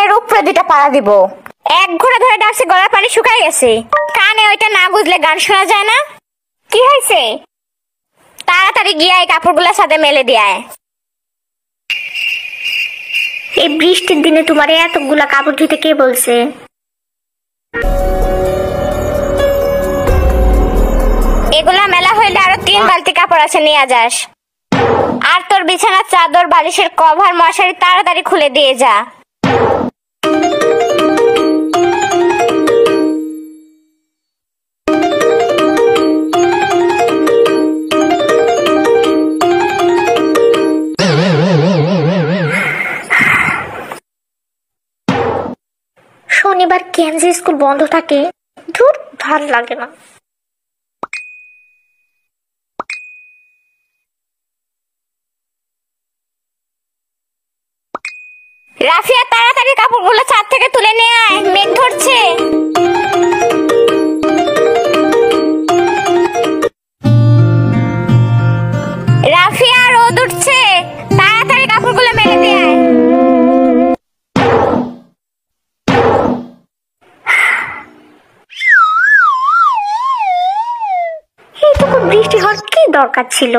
কানের উপরে দুইটা পাড়া দিব। এক ঘোড়া ধরে ডাকছে, গলার পানি শুকাই গেছে। কানে ওইটা না বুঝলে গান শোনা যায় না। কি হয়েছে? তাড়াতাড়ি গিয়ে এই কাপড়গুলোর সাথে মেলে দিয়ায়। এই বৃষ্টির দিনে তোমার এতগুলা কাপড় ধুইতে কে বলছে? এগুলা মেলা হইলে আরো 3 বালতি কাপড় আছে, নিয়ে যাস। আর তোর বিছানার চাদর, বালিশের কভার, মশারি তাড়াতাড়ি খুলে দিয়ে যা। শনিবার কেন যে স্কুল বন্ধ থাকে, ধুর ভাল লাগে না। রাফিয়া তাড়াতাড়ি কাপড়গুলো ছাদ থেকে তুলে নিয়ে আয়, মেঘ ধরছে। রাফিয়া রোদ উঠছে, তাড়াতাড়ি কাপড়গুলো মেলে দিয়ে আয়। এইটুকু বৃষ্টি হওয়ার কি দরকার ছিল?